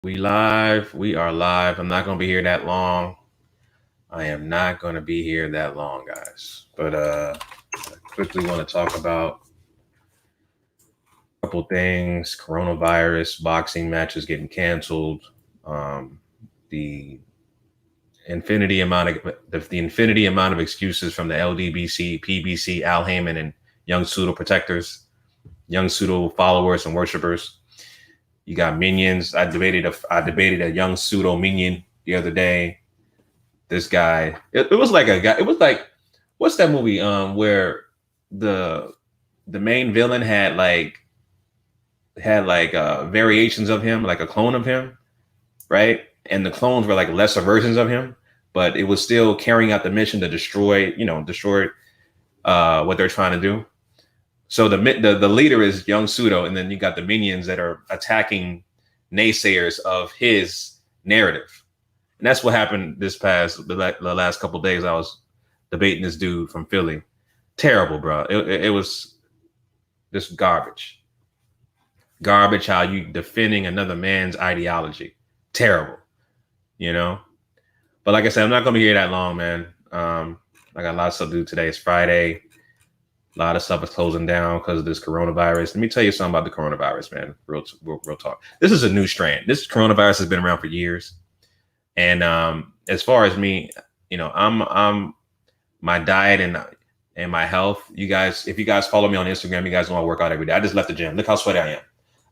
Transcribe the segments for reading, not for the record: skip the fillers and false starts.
We live. We are live. I'm not going to be here that long. I am not going to be here that long, guys. But I quickly want to talk about a couple things. Coronavirus, boxing matches getting canceled. The infinity amount of excuses from the LDBC, PBC, Al Haymon, and young pseudo protectors, young pseudo followers and worshipers. You got minions. I debated a young pseudo minion the other day. This guy, it was like a guy. It was like, what's that movie? Where the main villain had variations of him, like a clone of him, right? And the clones were like lesser versions of him, but it was still carrying out the mission to destroy what they're trying to do. So the leader is young pseudo, and then you got the minions that are attacking naysayers of his narrative, and that's what happened the last couple of days. I was debating this dude from Philly. Terrible, bro. It was just garbage. How you defending another man's ideology. Terrible, But like I said, I'm not gonna be here that long, man. I got a lot of stuff to do today. It's Friday. A lot of stuff is closing down because of this coronavirus. Let me tell you something about the coronavirus, man. Real talk. This is a new strand. This coronavirus has been around for years. And as far as me, I'm my diet and my health. You guys, if you guys follow me on Instagram, you guys know I work out every day. I just left the gym. Look how sweaty I am.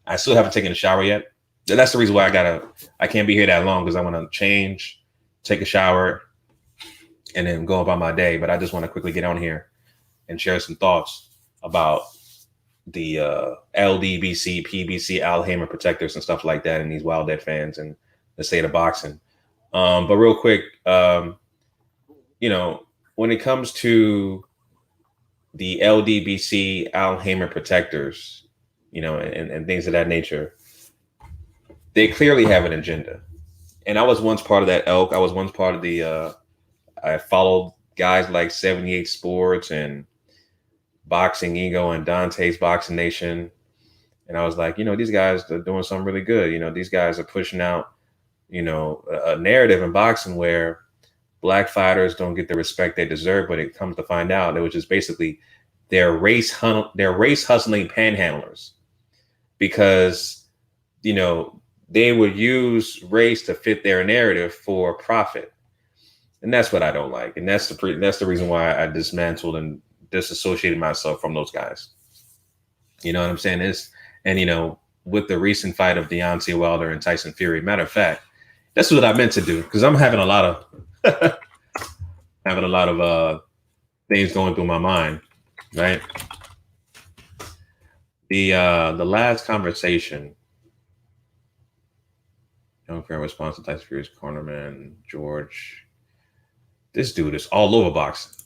I still haven't taken a shower yet. That's the reason why I can't be here that long, because I want to change, take a shower, and then go about my day. But I just want to quickly get on here and share some thoughts about the LDBC, PBC, Al Haymon Protectors and stuff like that, and these Wild Dead fans and the state of boxing. But real quick, when it comes to the LDBC, Al Haymon Protectors, and things of that nature, they clearly have an agenda. And I was once part of that elk. I was once part of I followed guys like 78 Sports and Boxing Ego and Dante's Boxing Nation. And I was like, these guys are doing something really good. These guys are pushing out, a narrative in boxing where black fighters don't get the respect they deserve, but it comes to find out it was just basically they're race hustling panhandlers, because, they would use race to fit their narrative for profit. And that's what I don't like. And that's the reason why I dismantled and disassociated myself from those guys. You know what I'm saying? With the recent fight of Deontay Wilder and Tyson Fury, matter of fact, that's what I meant to do, because I'm having a lot of things going through my mind, right? The last conversation, young fair response to Tyson Fury's cornerman George. This dude is all over boxing.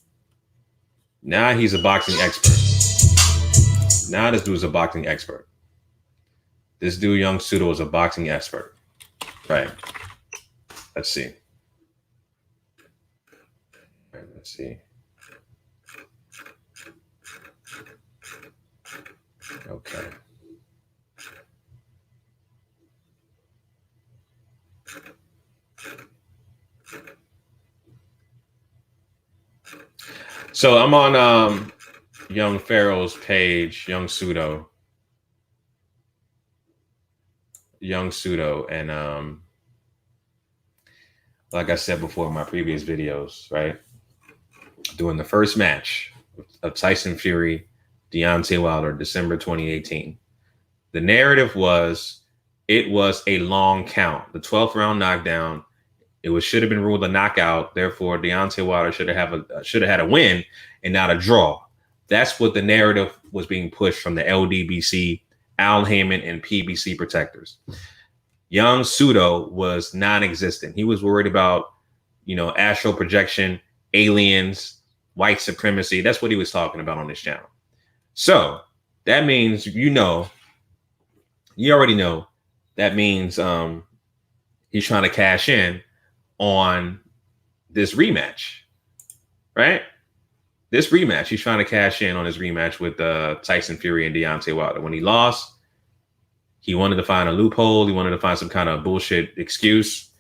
Now he's a boxing expert. Now this dude's a boxing expert. This dude, young pseudo, is a boxing expert. Right. Let's see. Right, let's see. Okay. So I'm on Young Pharaoh's page, Young Pseudo, and like I said before in my previous videos, right? Doing the first match of Tyson Fury, Deontay Wilder, December 2018. The narrative was it was a long count, the 12th round knockdown. It should have been ruled a knockout. Therefore, Deontay Wilder should have had a win and not a draw. That's what the narrative was being pushed from the LDBC, Al Haymon, and PBC Protectors. Young pseudo was non-existent. He was worried about, astral projection, aliens, white supremacy. That's what he was talking about on this channel. So that means, you already know, that means he's trying to cash in on this rematch, right? This rematch, he's trying to cash in on his rematch with Tyson Fury and Deontay Wilder. When he lost, He wanted to find a loophole. He wanted to find some kind of bullshit excuse.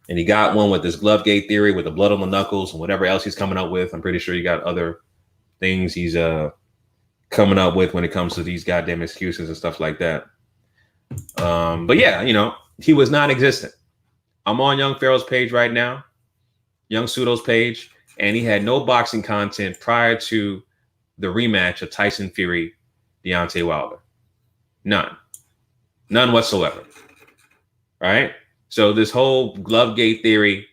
And he got one with this Glovegate theory with the blood on the knuckles and whatever else he's coming up with. I'm pretty sure he got other things he's coming up with when it comes to these goddamn excuses and stuff like that. But yeah, you know, he was non-existent. I'm on Young Pharaoh's page right now, Young Pseudo's page, and he had no boxing content prior to the rematch of Tyson Fury, Deontay Wilder. None whatsoever. Right? So this whole Glovegate theory,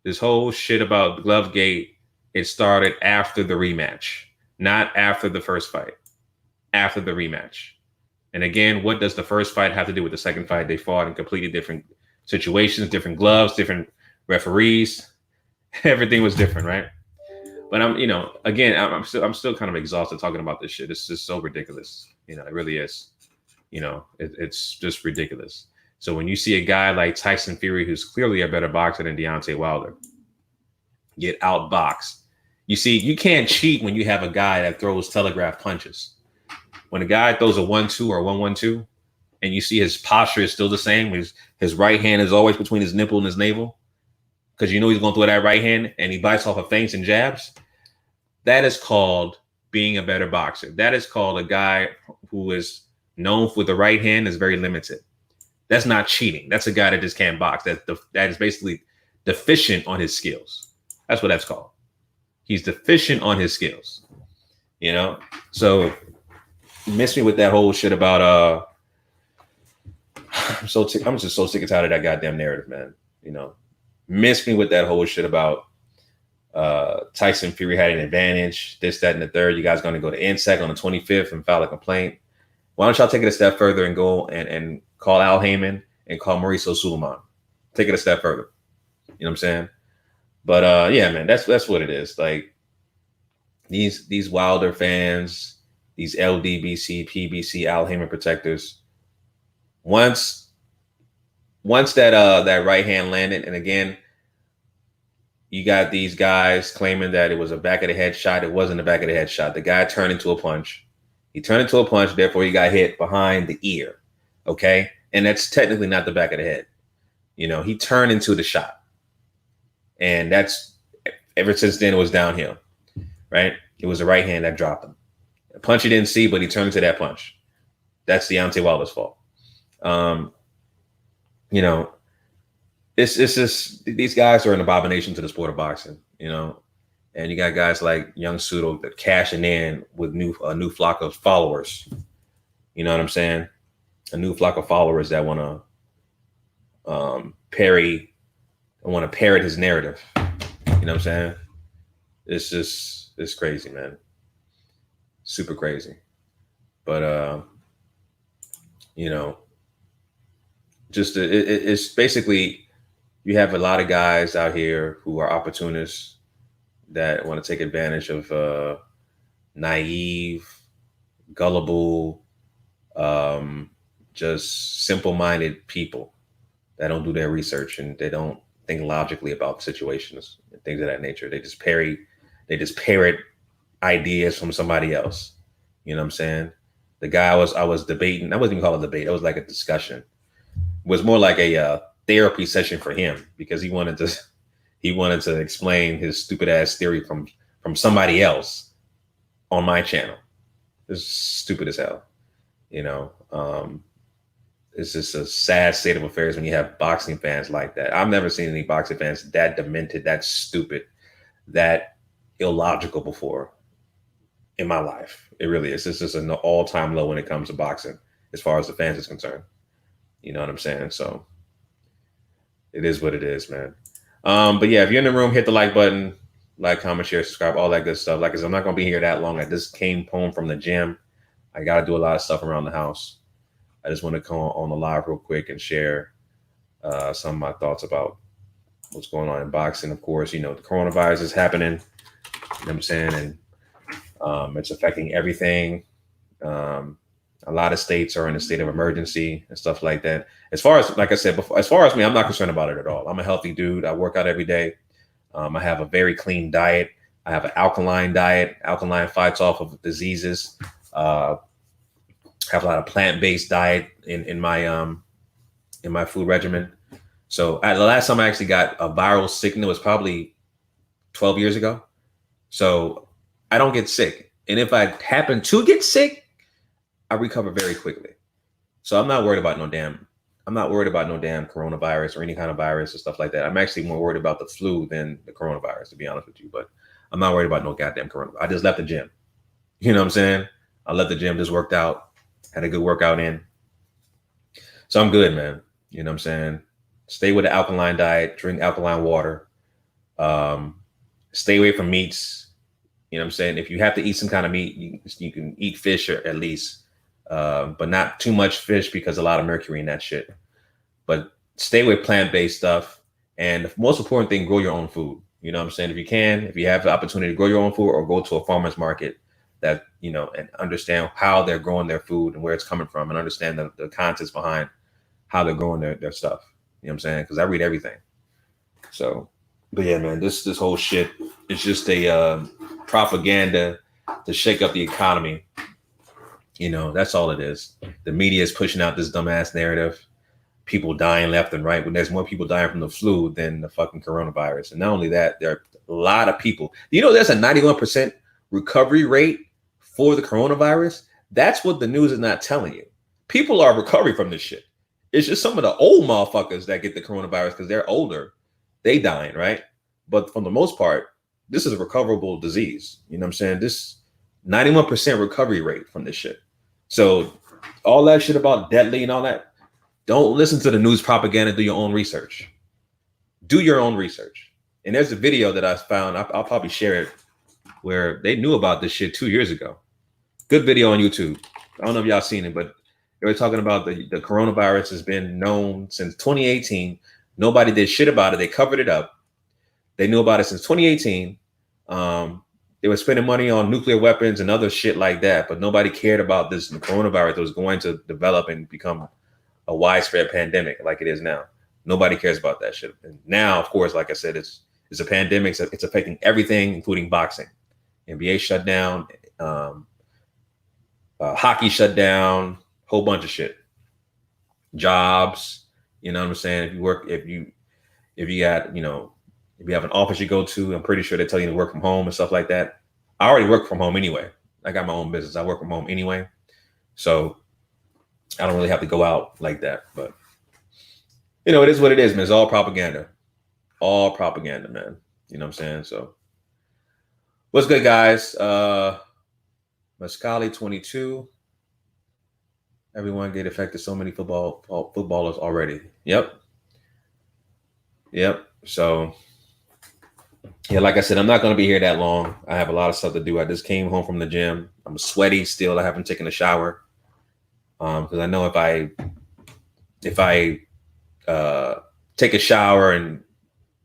this whole shit about Glovegate, it started after the rematch, not after the first fight, after the rematch. And again, what does the first fight have to do with the second fight? They fought in completely different situations, different gloves, different referees. Everything was different, right? But I'm, you know, again, I'm still kind of exhausted talking about this shit. It's just so ridiculous. You know, it really is. You know, it's just ridiculous. So when you see a guy like Tyson Fury, who's clearly a better boxer than Deontay Wilder, get outboxed, you see, you can't cheat when you have a guy that throws telegraph punches. When a guy throws a 1-2 or 1-1-2, and you see his posture is still the same, his right hand is always between his nipple and his navel, because you know he's going to throw that right hand, and he bites off of feints and jabs. That is called being a better boxer. That is called a guy who is known for the right hand is very limited. That's not cheating. That's a guy that just can't box. That is basically deficient on his skills. That's what that's called. He's deficient on his skills. You know? So miss me with that whole shit about I'm just so sick and tired of that goddamn narrative, man. You know, miss me with that whole shit about Tyson Fury had an advantage, this, that, and the third. You guys going to go to NSEC on the 25th and file a complaint. Why don't y'all take it a step further and go and call Al Haymon and call Mauricio Suleiman? Take it a step further. You know what I'm saying? But yeah, man, that's what it is. Like these Wilder fans, these LDBC, PBC, Al Haymon protectors. Once that right hand landed, and again, you got these guys claiming that it was a back of the head shot. It wasn't a back of the head shot. The guy turned into a punch. He turned into a punch, therefore he got hit behind the ear. Okay. And that's technically not the back of the head. You know, he turned into the shot. And that's ever since then it was downhill. Right? It was the right hand that dropped him. A punch he didn't see, but he turned into that punch. That's Deontay Wilder's fault. You know, it's just these guys are an abomination to the sport of boxing, you know. And you got guys like Young Pseudo that cashing in with a new flock of followers. You know what I'm saying? A new flock of followers that want to parrot his narrative. You know what I'm saying? It's crazy, man. Super crazy. But you know, just it's basically you have a lot of guys out here who are opportunists that want to take advantage of naive, gullible, just simple-minded people that don't do their research and they don't think logically about situations and things of that nature. They just parrot ideas from somebody else. You know what I'm saying? The guy I was debating, I wasn't even calling it a debate. It was like a discussion. It was more like a therapy session for him because he wanted to explain his stupid ass theory from somebody else on my channel. It's stupid as hell. You know, it's just a sad state of affairs when you have boxing fans like that. I've never seen any boxing fans that demented, that stupid, that illogical before in my life. It really is. It's just an all-time low when it comes to boxing as far as the fans is concerned. You know what I'm saying? So it is what it is, man. But yeah, if you're in the room, hit the like button, like, comment, share, subscribe, all that good stuff. Like I said, I'm not going to be here that long. I just came home from the gym. I got to do a lot of stuff around the house. I just want to come on the live real quick and share some of my thoughts about what's going on in boxing. Of course, you know, the coronavirus is happening. You know what I'm saying? And it's affecting everything. A lot of states are in a state of emergency and stuff like that. As far as, like I said before, as far as me, I'm not concerned about it at all. I'm a healthy dude. I work out every day. I have a very clean diet. I have an alkaline diet. Alkaline fights off of diseases. Have a lot of plant-based diet in my food regimen. So the last time I actually got a viral sickness was probably 12 years ago. So I don't get sick. And if I happen to get sick, I recover very quickly. So I'm not worried about I'm not worried about no damn coronavirus or any kind of virus or stuff like that. I'm actually more worried about the flu than the coronavirus, to be honest with you. But I'm not worried about no goddamn coronavirus. I just left the gym. You know what I'm saying? I left the gym, just worked out, had a good workout in. So I'm good, man. You know what I'm saying? Stay with the alkaline diet, drink alkaline water, stay away from meats. You know what I'm saying? If you have to eat some kind of meat, you can eat fish or at least, but not too much fish because a lot of mercury in that shit. But stay with plant-based stuff. And the most important thing, grow your own food. You know what I'm saying? If you can, if you have the opportunity to grow your own food or go to a farmer's market that, you know, and understand how they're growing their food and where it's coming from and understand the context behind how they're growing their stuff. You know what I'm saying? Because I read everything. So, but yeah, man, this whole shit is just a propaganda to shake up the economy. You know, that's all it is. The media is pushing out this dumbass narrative. People dying left and right when there's more people dying from the flu than the fucking coronavirus. And not only that, there are a lot of people. You know, there's a 91% recovery rate for the coronavirus. That's what the news is not telling you. People are recovering from this shit. It's just some of the old motherfuckers that get the coronavirus because they're older. They dying, right? But for the most part, this is a recoverable disease. You know what I'm saying? This 91% recovery rate from this shit. So all that shit about deadly and all that, don't listen to the news propaganda. Do your own research. Do your own research. And there's a video that I found. I'll probably share it where they knew about this shit 2 years ago. Good video on YouTube. I don't know if y'all seen it, but they were talking about the coronavirus has been known since 2018. Nobody did shit about it. They covered it up. They knew about it since 2018. They were spending money on nuclear weapons and other shit like that, but nobody cared about this coronavirus that was going to develop and become a widespread pandemic like it is now. Nobody cares about that shit. And now, of course, like I said, it's a pandemic. It's affecting everything, including boxing. NBA shut down, hockey shut down, whole bunch of shit. Jobs, you know what I'm saying? If you got, you know, if you have an office you go to, I'm pretty sure they tell you to work from home and stuff like that. I already work from home anyway. I got my own business. I work from home anyway. So I don't really have to go out like that. But, you know, it is what it is, man. It's all propaganda. All propaganda, man. You know what I'm saying? So what's good, guys? Mascali 22. Everyone get affected. So many footballers already. Yep. So, yeah, like I said, I'm not going to be here that long. I have a lot of stuff to do. I just came home from the gym. I'm sweaty still. I haven't taken a shower because I know if I take a shower and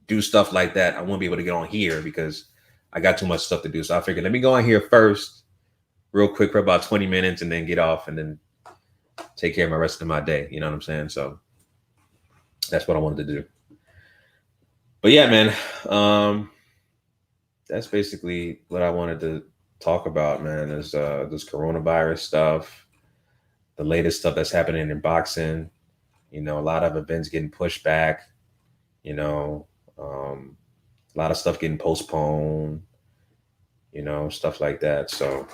do stuff like that, I won't be able to get on here because I got too much stuff to do. So I figured let me go on here first, real quick for about 20 minutes, and then get off and then take care of my rest of my day. You know what I'm saying? So that's what I wanted to do. But yeah, man, that's basically what I wanted to talk about, man, is this coronavirus stuff, the latest stuff that's happening in boxing. You know, a lot of events getting pushed back, you know, a lot of stuff getting postponed, you know, stuff like that. So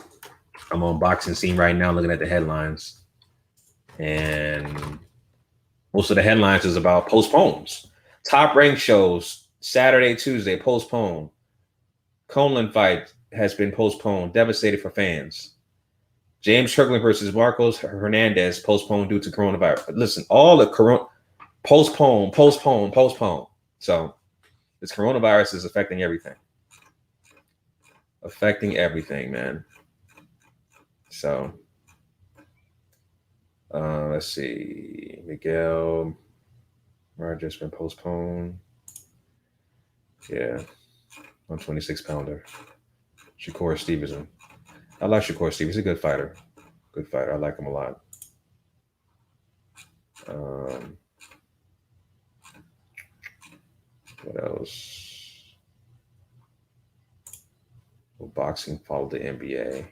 I'm on boxing scene right now looking at the headlines. And most of the headlines is about postpones. Top ranked shows, Saturday, Tuesday, postponed. Conlan fight has been postponed, devastated for fans. James Strickland versus Marcos Hernandez postponed due to coronavirus. Listen, all the postpone. So this coronavirus is affecting everything. Affecting everything, man. So let's see. Miguel Margera's been postponed. Yeah. 126 pounder. Shakur Stevenson. I like Shakur Stevenson. He's a good fighter. Good fighter. I like him a lot. What else? Will boxing follow the NBA?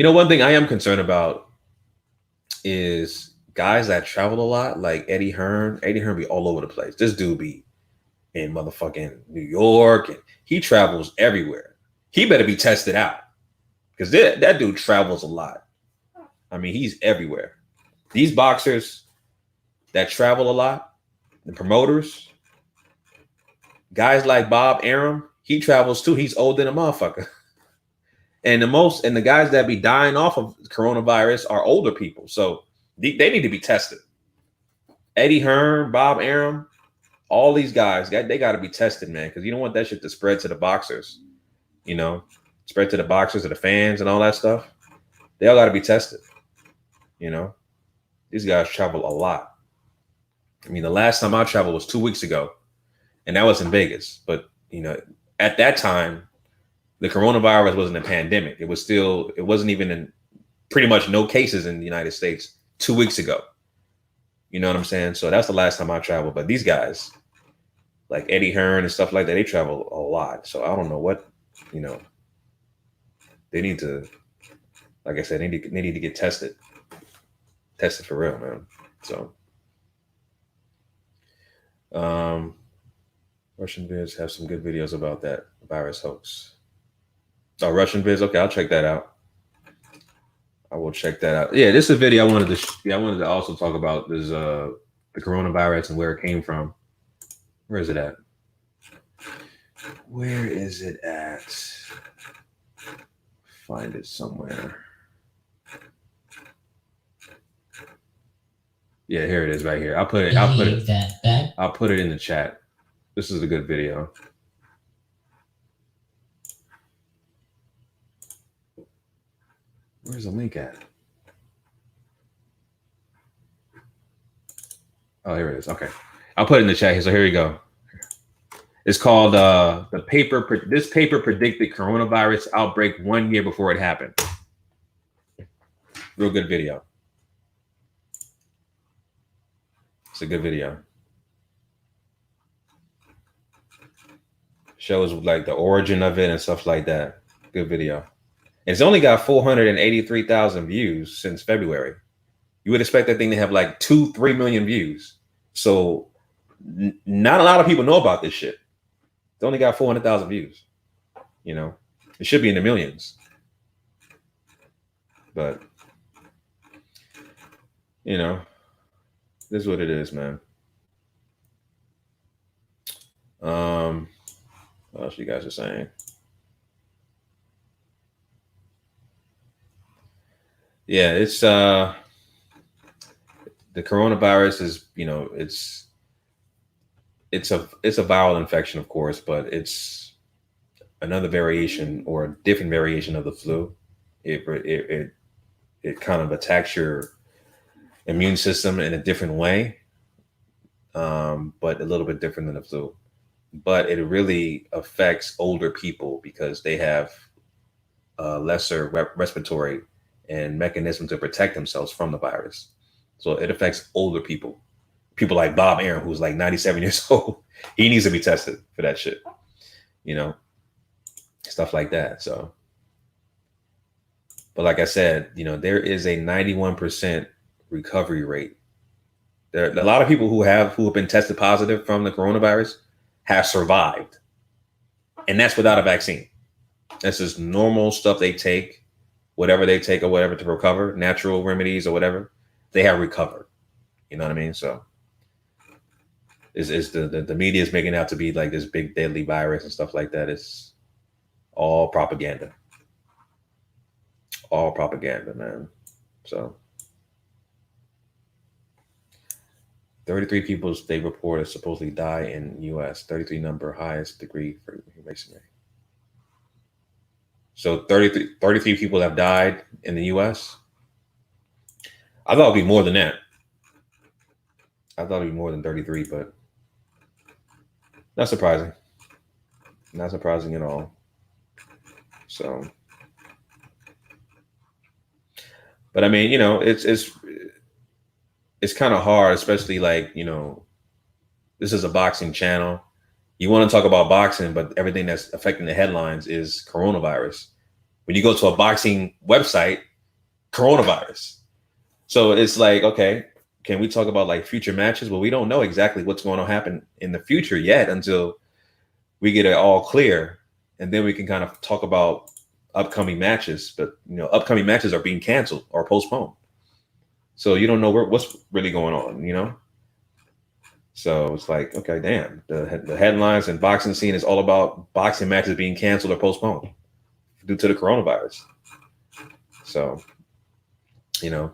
One thing I am concerned about is guys that travel a lot, like Eddie Hearn. Eddie Hearn be all over the place. This dude be in motherfucking New York, and he travels everywhere. He better be tested out because that dude travels a lot. I mean, he's everywhere. These boxers that travel a lot, the promoters, guys like Bob Arum, he travels too. He's older than a motherfucker. And the guys that be dying off of coronavirus are older people. So they need to be tested. Eddie Hearn, Bob Arum, all these guys, they got to be tested, man, because you don't want that shit to spread to the boxers, spread to the boxers, to the fans and all that stuff. They all got to be tested. These guys travel a lot. I mean, the last time I traveled was 2 weeks ago, and that was in Vegas. But, at that time, the coronavirus wasn't a pandemic. It wasn't even in pretty much no cases in the United States 2 weeks ago. You know what I'm saying? So that's the last time I traveled. But these guys, like Eddie Hearn and stuff like that, they travel a lot. So I don't know what, they need to, like I said, they need to get tested. Tested for real, man. So, Russian vids have some good videos about that virus hoax. Oh, Russian vids. Okay, I'll check that out. I will check that out. Yeah, this is a video I wanted to also talk about this the coronavirus and where it came from. Where is it at? Where is it at? Find it somewhere. Yeah, here it is right here. I'll put it in the chat. This is a good video. Where's the link at? Oh, here it is. Okay. I'll put it in the chat here. So here you go. It's called this paper predicted coronavirus outbreak 1 year before it happened. Real good video. It's a good video. Shows like the origin of it and stuff like that. Good video. It's only got 483,000 views since February. You would expect that thing to have like 2-3 million views. So not a lot of people know about this shit. It's only got 400,000 views. It should be in the millions. But, this is what it is, man. What else you guys are saying? Yeah, it's the coronavirus is, it's a viral infection, of course, but it's another variation or a different variation of the flu. It kind of attacks your immune system in a different way, but a little bit different than the flu. But it really affects older people because they have lesser respiratory and mechanism to protect themselves from the virus. So it affects older people. People like Bob Arum, who's like 97 years old. He needs to be tested for that shit. Stuff like that. So, but like I said, there is a 91% recovery rate. There are a lot of people who have been tested positive from the coronavirus have survived. And that's without a vaccine. That's just normal stuff they take, whatever they take or whatever to recover, natural remedies or whatever, they have recovered. You know what I mean? So is the media is making out to be like this big deadly virus and stuff like that. It's all propaganda. All propaganda, man. So 33 people they reported supposedly die in U.S. 33 number highest degree for masonry. So 33 people have died in the U.S. I thought it'd be more than that. I thought it'd be more than 33, but not surprising. Not surprising at all. So, but I mean, it's kind of hard, especially like, this is a boxing channel. You want to talk about boxing, but everything that's affecting the headlines is coronavirus. When you go to a boxing website, coronavirus. So it's like, okay, can we talk about like future matches? Well, we don't know exactly what's going to happen in the future yet until we get it all clear. And then we can kind of talk about upcoming matches. But, upcoming matches are being canceled or postponed. So you don't know what's really going on, So it's like, okay, damn. The headlines and boxing scene is all about boxing matches being canceled or postponed due to the coronavirus. So, it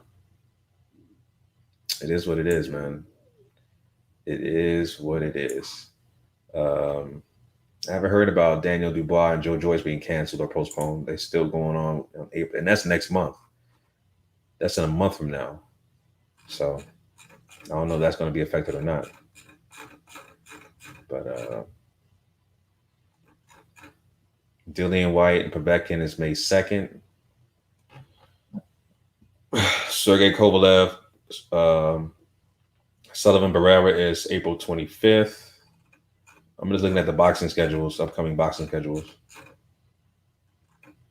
is what it is, man. It is what it is. I haven't heard about Daniel Dubois and Joe Joyce being canceled or postponed. They're still going on April, and that's next month. That's in a month from now. So I don't know if that's going to be affected or not. But Dillian White and Povetkin is May 2nd. Sergey Kovalev, Sullivan Barrera is April 25th. I'm just looking at the boxing schedules, upcoming boxing schedules.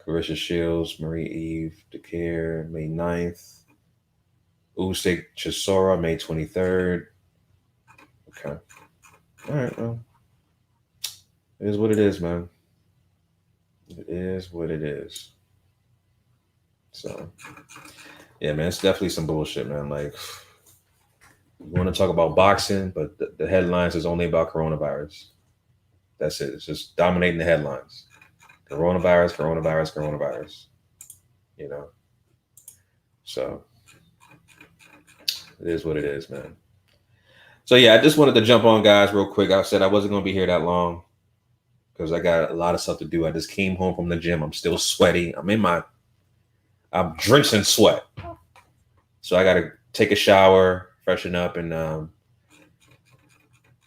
Carissa Shields, Marie Eve DeCare, May 9th. Usyk Chisora, May 23rd. Okay. All right, well. It is what it is, man. It is what it is. So, yeah, man, it's definitely some bullshit, man. Like, we want to talk about boxing, but the headlines is only about coronavirus. That's it. It's just dominating the headlines. Coronavirus, coronavirus, coronavirus. So it is what it is, man. So yeah, I just wanted to jump on, guys, real quick. I said I wasn't going to be here that long because I got a lot of stuff to do. I just came home from the gym. I'm still sweaty. I'm drenched in sweat. So I got to take a shower, freshen up, and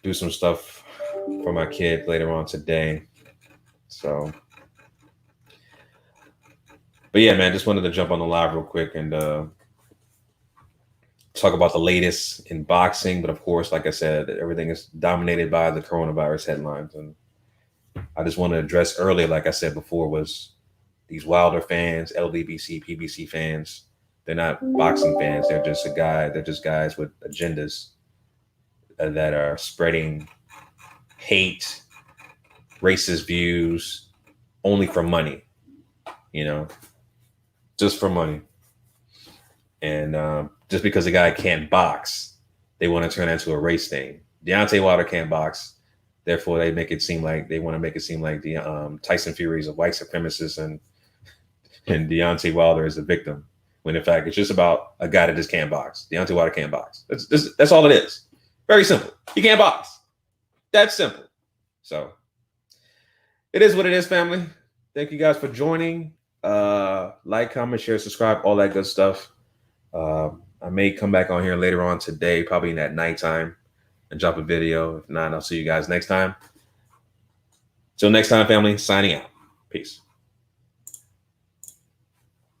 do some stuff for my kid later on today. So, but yeah, man, just wanted to jump on the live real quick and talk about the latest in boxing. But of course, like I said, everything is dominated by the coronavirus headlines. And I just want to address earlier, like I said before, was these Wilder fans, LDBC, PBC fans. They're not boxing fans. They're just guys with agendas that are spreading hate, racist views, only for money, just for money. And just because a guy can't box, they want to turn that into a race thing. Deontay Wilder can't box. Therefore, they want to make it seem like the Tyson Fury is a white supremacist and Deontay Wilder is a victim. When in fact, it's just about a guy that just can't box. Deontay Wilder can't box. That's all it is. Very simple. He can't box. That's simple. So it is what it is, family. Thank you guys for joining. Like, comment, share, subscribe, all that good stuff. I may come back on here later on today, probably in that nighttime, and drop a video. If not, I'll see you guys next time. Till next time, family, signing out. Peace.